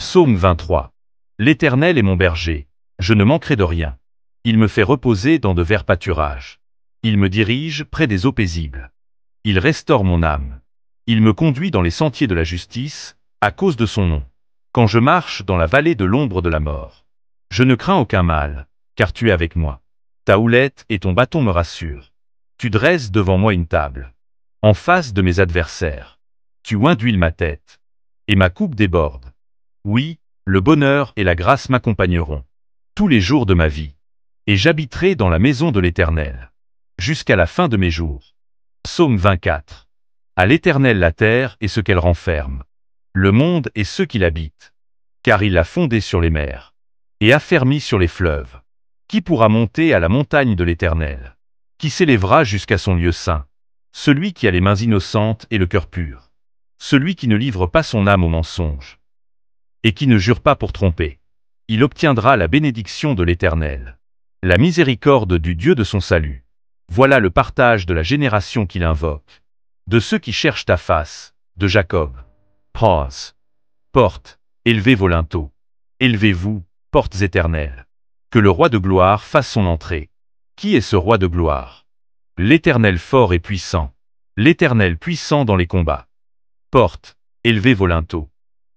Psaume 23. L'Éternel est mon berger, je ne manquerai de rien. Il me fait reposer dans de verts pâturages. Il me dirige près des eaux paisibles. Il restaure mon âme. Il me conduit dans les sentiers de la justice, à cause de son nom. Quand je marche dans la vallée de l'ombre de la mort, je ne crains aucun mal, car tu es avec moi. Ta houlette et ton bâton me rassurent. Tu dresses devant moi une table, en face de mes adversaires. Tu oins d'huile ma tête, et ma coupe déborde. Oui, le bonheur et la grâce m'accompagneront tous les jours de ma vie, et j'habiterai dans la maison de l'Éternel jusqu'à la fin de mes jours. Psaume 24. À l'Éternel la terre et ce qu'elle renferme, le monde et ceux qui l'habitent, car il l'a fondé sur les mers et affermi sur les fleuves. Qui pourra monter à la montagne de l'Éternel? Qui s'élèvera jusqu'à son lieu saint? Celui qui a les mains innocentes et le cœur pur, celui qui ne livre pas son âme au mensonge et qui ne jure pas pour tromper. Il obtiendra la bénédiction de l'Éternel, la miséricorde du Dieu de son salut. Voilà le partage de la génération qu'il invoque, de ceux qui cherchent ta face, de Jacob. Pause. Portes, élevez vos linteaux. Élevez-vous, portes éternelles. Que le roi de gloire fasse son entrée. Qui est ce roi de gloire? L'Éternel fort et puissant. L'Éternel puissant dans les combats. Portes, élevez vos linteaux.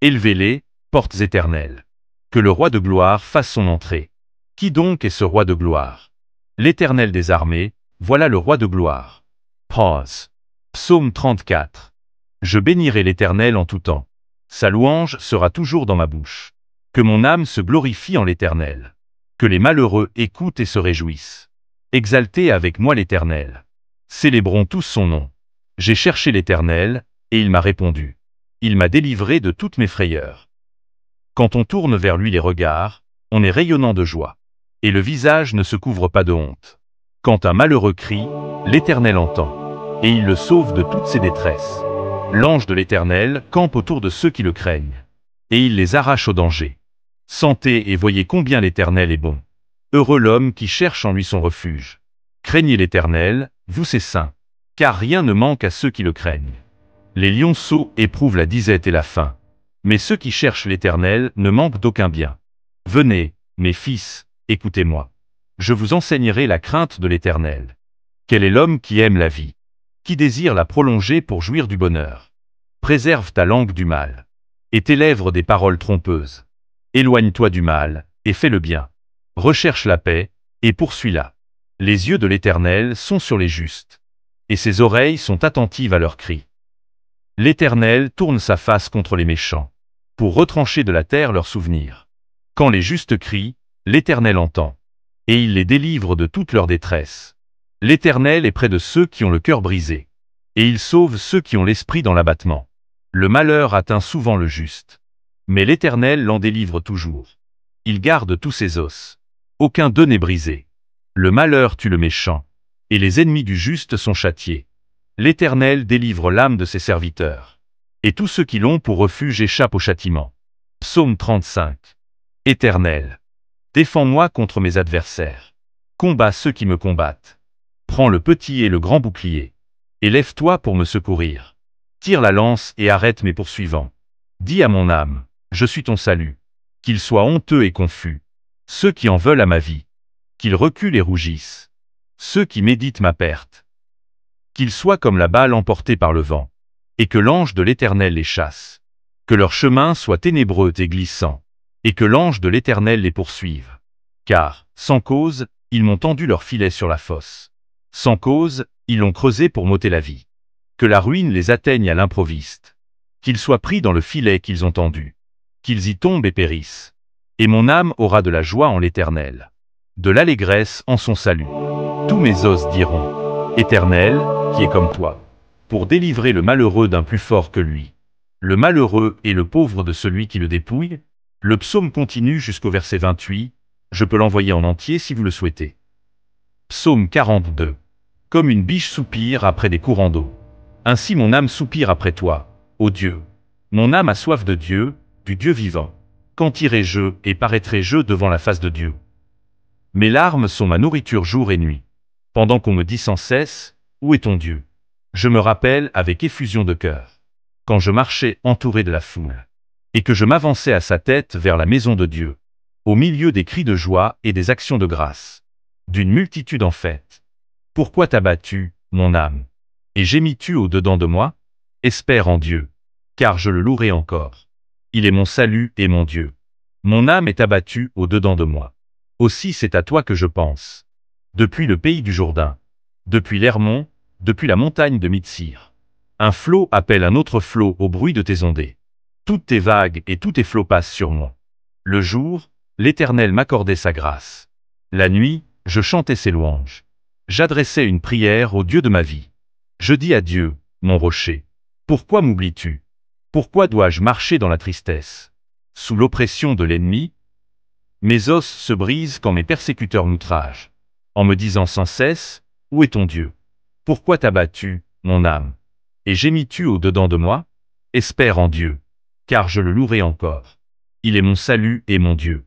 Élevez-les, portes éternelles. Que le roi de gloire fasse son entrée. Qui donc est ce roi de gloire? L'Éternel des armées, voilà le roi de gloire. Pause. Psaume 34. Je bénirai l'Éternel en tout temps. Sa louange sera toujours dans ma bouche. Que mon âme se glorifie en l'Éternel. Que les malheureux écoutent et se réjouissent. Exaltez avec moi l'Éternel. Célébrons tous son nom. J'ai cherché l'Éternel, et il m'a répondu. Il m'a délivré de toutes mes frayeurs. Quand on tourne vers lui les regards, on est rayonnant de joie, et le visage ne se couvre pas de honte. Quand un malheureux crie, l'Éternel entend, et il le sauve de toutes ses détresses. L'ange de l'Éternel campe autour de ceux qui le craignent, et il les arrache au danger. Sentez et voyez combien l'Éternel est bon. Heureux l'homme qui cherche en lui son refuge. Craignez l'Éternel, vous ses saints, car rien ne manque à ceux qui le craignent. Les lionceaux éprouvent la disette et la faim, mais ceux qui cherchent l'Éternel ne manquent d'aucun bien. Venez, mes fils, écoutez-moi. Je vous enseignerai la crainte de l'Éternel. Quel est l'homme qui aime la vie, qui désire la prolonger pour jouir du bonheur? Préserve ta langue du mal, et tes lèvres des paroles trompeuses. Éloigne-toi du mal, et fais le bien. Recherche la paix, et poursuis-la. Les yeux de l'Éternel sont sur les justes, et ses oreilles sont attentives à leurs cris. L'Éternel tourne sa face contre les méchants, pour retrancher de la terre leurs souvenirs. Quand les justes crient, l'Éternel entend, et il les délivre de toute leur détresse. L'Éternel est près de ceux qui ont le cœur brisé, et il sauve ceux qui ont l'esprit dans l'abattement. Le malheur atteint souvent le juste, mais l'Éternel l'en délivre toujours. Il garde tous ses os. Aucun d'eux n'est brisé. Le malheur tue le méchant, et les ennemis du juste sont châtiés. L'Éternel délivre l'âme de ses serviteurs, et tous ceux qui l'ont pour refuge échappent au châtiment. Psaume 35. Éternel, défends-moi contre mes adversaires. Combats ceux qui me combattent. Prends le petit et le grand bouclier, et lève-toi pour me secourir. Tire la lance et arrête mes poursuivants. Dis à mon âme, je suis ton salut. Qu'ils soient honteux et confus, ceux qui en veulent à ma vie. Qu'ils reculent et rougissent, ceux qui méditent ma perte. Qu'ils soient comme la balle emportée par le vent, et que l'ange de l'Éternel les chasse. Que leur chemin soit ténébreux et glissant, et que l'ange de l'Éternel les poursuive. Car, sans cause, ils m'ont tendu leur filet sur la fosse. Sans cause, ils l'ont creusé pour m'ôter la vie. Que la ruine les atteigne à l'improviste. Qu'ils soient pris dans le filet qu'ils ont tendu. Qu'ils y tombent et périssent. Et mon âme aura de la joie en l'Éternel, de l'allégresse en son salut. Tous mes os diront, Éternel, qui est comme toi, pour délivrer le malheureux d'un plus fort que lui. Le malheureux et le pauvre de celui qui le dépouille. Le psaume continue jusqu'au verset 28, je peux l'envoyer en entier si vous le souhaitez. Psaume 42. Comme une biche soupire après des courants d'eau, ainsi mon âme soupire après toi, ô Dieu. Mon âme a soif de Dieu, du Dieu vivant. Quand irai-je et paraîtrai-je devant la face de Dieu? Mes larmes sont ma nourriture jour et nuit, pendant qu'on me dit sans cesse, où est ton Dieu? Je me rappelle avec effusion de cœur, quand je marchais entouré de la foule, et que je m'avançais à sa tête vers la maison de Dieu, au milieu des cris de joie et des actions de grâce, d'une multitude en fête. Pourquoi t'as-tu, mon âme? Et gémis-tu au-dedans de moi? Espère en Dieu, car je le louerai encore. Il est mon salut et mon Dieu. Mon âme est abattue au-dedans de moi. Aussi c'est à toi que je pense. Depuis le pays du Jourdain, depuis l'Hermon, depuis la montagne de Mitsir. Un flot appelle un autre flot au bruit de tes ondées. Toutes tes vagues et tous tes flots passent sur moi. Le jour, l'Éternel m'accordait sa grâce. La nuit, je chantais ses louanges. J'adressais une prière au Dieu de ma vie. Je dis à Dieu, mon rocher, pourquoi m'oublies-tu? Pourquoi dois-je marcher dans la tristesse? Sous l'oppression de l'ennemi, mes os se brisent quand mes persécuteurs m'outragent, en me disant sans cesse, où est ton Dieu? Pourquoi t'as-tu, mon âme? Et gémis-tu au-dedans de moi? Espère en Dieu, car je le louerai encore. Il est mon salut et mon Dieu.